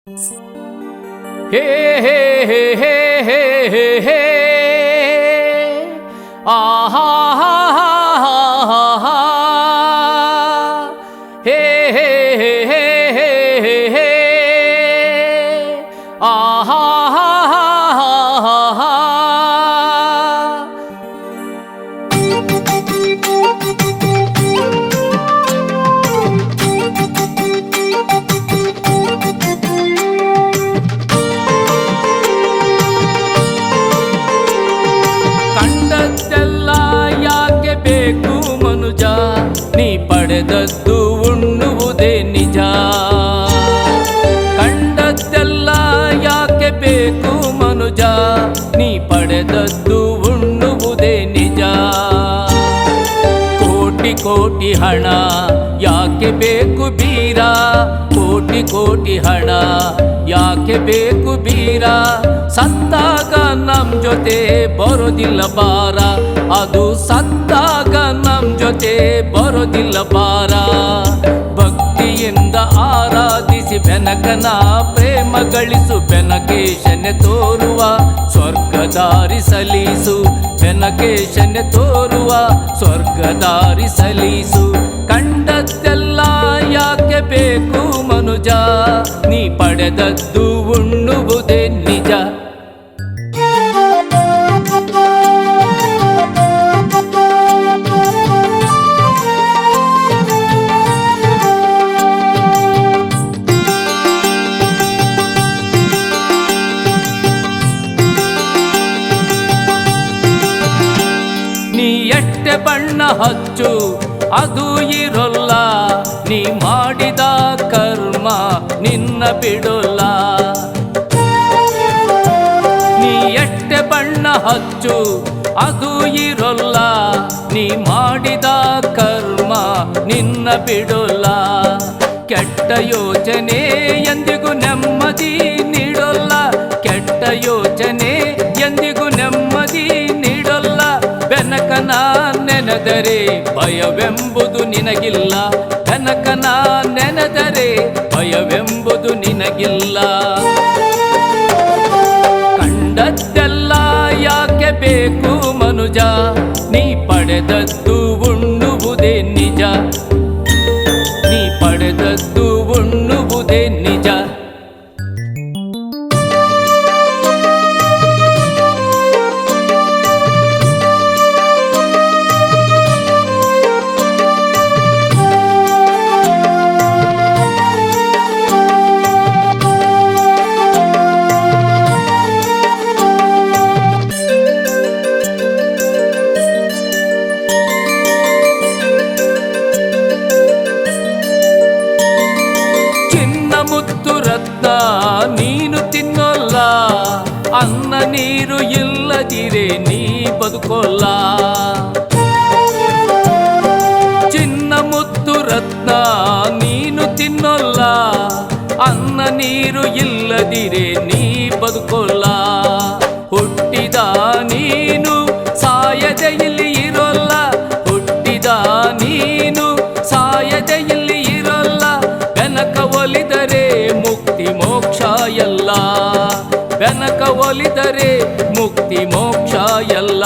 ಹೇ ಹೇ ಹೇ ಹೇ ಹೇ ಹೇ ಹೇ ಆಹಾ ಹಾ ಹಾ ಹಾ ಹಾ ಹೇ ಹೇ ಹೇ ಹೇ ಹೇ ಹೇ ಹೇ ಆಹಾ ಹಾ ಹಾ ಹಾ ಹಾ ಕಂಡದ್ದೆಲ್ಲ ಯಾಕೆ ಬೇಕು ಮನುಜ, ನೀ ಪಡೆದದ್ದು ಉಣ್ಣುವುದೇ ನಿಜ. ಕಂಡದ್ದೆಲ್ಲ ಯಾಕೆ ಬೇಕು ಮನುಜ, ನೀ ಪಡೆದದ್ದು ಉಣ್ಣುವುದೇ ನಿಜ. ಕೋಟಿ ಕೋಟಿ ಹಣ ಯಾಕೆ ಬೇಕು ಬೀರ, ಕೋಟಿ ಕೋಟಿ ಹಣ ಯಾಕೆ ಬೇಕು ಬೀರ. ಸತ್ತಾಗ ನಮ್ ಜೊತೆ ಬರೋದಿಲ್ಲ ಬಾರ, ಅದು ಸತ್ತಾಗ ನಮ್ ಜೊತೆ ಬರೋದಿಲ್ಲ ಬಾರ. ಭಕ್ತಿಯಿಂದ ಆರಾಧಿಸಿ ಬೆನಕನ ಪ್ರೇಮ ಗಳಿಸು, ಬೆನಕೇಶನೆ ತೋರುವ ಸ್ವರ್ಗದಾರಿ ಸಲೀಸು. ಬೆನಕೇಶನೆ ತೋರುವ ಸ್ವರ್ಗದಾರಿ ಸಲೀಸು. ಕಂಡದ್ದೆಲ್ಲ ಯಾಕೆ ಬೇಕು ಮನುಜ, ನೀ ಪಡೆದದ್ದು ಉಣ್ಣುವುದೇ ನಿಜ. ನೀ ಎಷ್ಟೆ ಬಣ್ಣ ಹಚ್ಚು ಅದು ಇರೋಲ್ಲ, ನೀ ಮಾಡಿದ ಕರ್ಮ ನಿನ್ನ ಬಿಡೋಲ್ಲ. ನೀ ಎಷ್ಟೆ ಬಣ್ಣ ಹಚ್ಚು ಅದು ಇರೋಲ್ಲ, ನೀ ಮಾಡಿದ ಕರ್ಮ ನಿನ್ನ ಬಿಡೋಲ್ಲ. ಕೆಟ್ಟ ಯೋಚನೆ ಎಂದಿಗೂ ನೆಮ್ಮದಿ ನೀಡೋಲ್ಲ, ಕೆಟ್ಟ ಯೋಚನೆ ಎಂದಿಗೂ ನೆಮ್ಮದಿ ನೀಡೋಲ್ಲ. ಬೆನಕನ ನೆನೆದರೆ ಭಯವೆಂಬುದು ನಿನಗಿಲ್ಲ, ಬೆನಕನ ನೆನೆದರೆ ಭಯವೆಂಬುದು ನಿನಗಿಲ್ಲ. ಕಂಡದ್ದೆಲ್ಲ ಯಾಕೆ ಬೇಕು ಮನುಜ, ನೀ ಪಡೆದದ್ದು ಉಣ್ಣುವುದೇ ನಿಜ. ನೀ ಪಡೆದದ್ದು ಉಣ್ಣುವುದೇ ನಿಜ. ಮುತ್ತು ರತ್ನ ನೀನು ತಿನ್ನೋಲ್ಲ, ಅನ್ನ ನೀರು ಇಲ್ಲದಿರೆ ನೀ ಬದುಕೋಲ್ಲ. ಚಿನ್ನ ಮುತ್ತು ರತ್ನ ನೀನು ತಿನ್ನೋಲ್ಲ, ಅನ್ನ ನೀರು ಇಲ್ಲದಿರೆ ನೀ ಬದುಕೋಲ್ಲ. ಹುಟ್ಟಿದ ನೀನು ಸಾಯದೆ ಇಲ್ಲಿ ಇರೋಲ್ಲ, ಹುಟ್ಟಿದ ನೀನು ಸಾಯದೆ ಇಲ್ಲಿ ಇರೋಲ್ಲ. ಬೆನಕ ಒಲಿದರೆ ಮುಕ್ತಿ ಮೋಕ್ಷ ಎಲ್ಲ, ಬೆನಕ ಒಲಿದರೆ ಮುಕ್ತಿ ಮೋಕ್ಷ ಎಲ್ಲ.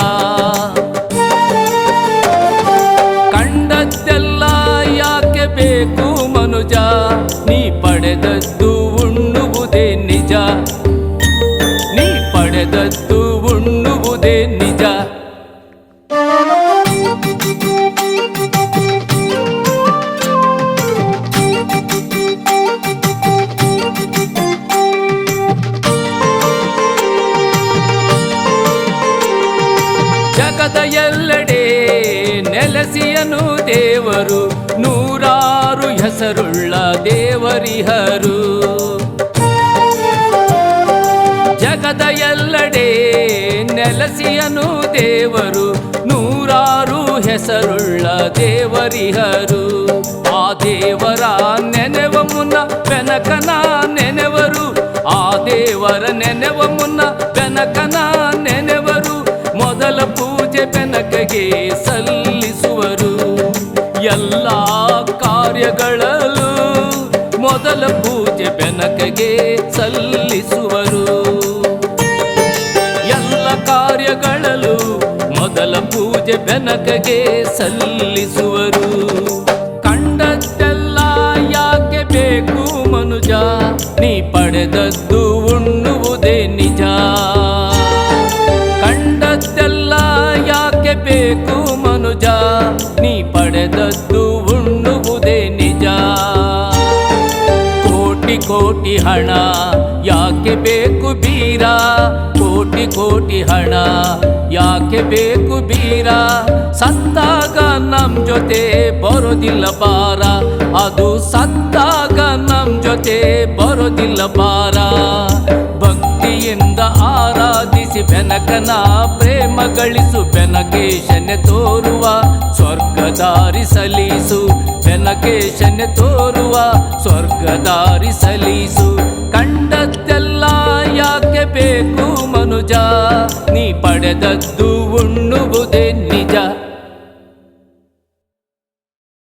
ಕಂಡದ್ದೆಲ್ಲ ಯಾಕೆ ಬೇಕು ಮನುಜ, ನೀ ಪಡೆದದ್ದು ಉಣ್ಣುವುದೇ ನಿಜ. ನೀ ಪಡೆದದ್ದು ಉಣ್ಣುವುದೇ ನಿಜ. ಜಗದ ಎಲ್ಲೆಡೆ ನೆಲೆಸಿಯನು ದೇವರು, ನೂರಾರು ಹೆಸರುಳ್ಳ ದೇವರಿಹರು. ಜಗದ ಎಲ್ಲೆಡೆ ನೆಲೆಸಿಯನು ದೇವರು, ನೂರಾರು ಹೆಸರುಳ್ಳ ದೇವರಿಹರು. ಆ ದೇವರ ನೆನೆವ ಮುನ್ನ ಬೆನಕನ ನೆನೆವರು, ಆ ದೇವರ ನೆನೆವ ಮುನ್ನ ಬೆನಕನ ನೆನೆವರು. ಮೊದಲ ಪೂಜೆ ಬೆನಕಗೆ ಸಲ್ಲಿಸುವರು, ಎಲ್ಲ ಕಾರ್ಯಗಳಲ್ಲೂ ಮೊದಲ ಪೂಜೆ ಬೆನಕಗೆ ಸಲ್ಲಿಸುವರು. ಎಲ್ಲ ಕಾರ್ಯಗಳಲ್ಲೂ ಮೊದಲ ಪೂಜೆ ಬೆನಕಗೆ ಸಲ್ಲಿಸುವರು. ಕಂಡದ್ದೆಲ್ಲ ಯಾಕೆ ಬೇಕು ಮನುಜ, ನೀ ಪಡೆದದ್ದು ಉಣ್ಣುವುದೇ ನಿಜ. ಕಂಡದ್ದೆಲ್ಲ ಯಾಕೆ ಬೇಕು ಮನುಜ, ನೀ ಪಡೆದದ್ದು ಉಣ್ಣುವುದೇ ನಿಜ. ಕೋಟಿ ಕೋಟಿ ಹಣ ಯಾಕೆ ಬೇಕು ಬೀರ, ಕೋಟಿ ಕೋಟಿ ಹಣ ಯಾಕೆ ಬೇಕು ಬೀರ. ಸತ್ತಾಗ ನಮ್ ಜೊತೆ ಬರೋದಿಲ್ಲ ಬಾರ, ಅದು ಸತ್ತಾಗ ನಮ್ ಜೊತೆ ಬರೋದಿಲ್ಲ ಬಾರ. ಭಕ್ತಿಯಿಂದ ಆರಾಧಿಸಿ ಬೆನಕನ ಪ್ರೇಮ ಗಳಿಸು, ಬೆನಕೇಶನೆ ತೋರುವ ಸ್ವರ್ಗದಾರಿ ಸಲೀಸು. ಬೆನಕೇಶನೆ ತೋರುವ ಸ್ವರ್ಗದಾರಿ ಸಲೀಸು. ಕಂಡದ್ದೆಲ್ಲ ಯಾಕೆ ಬೇಕು ಮನುಜ, ನೀ ಪಡೆದದ್ದು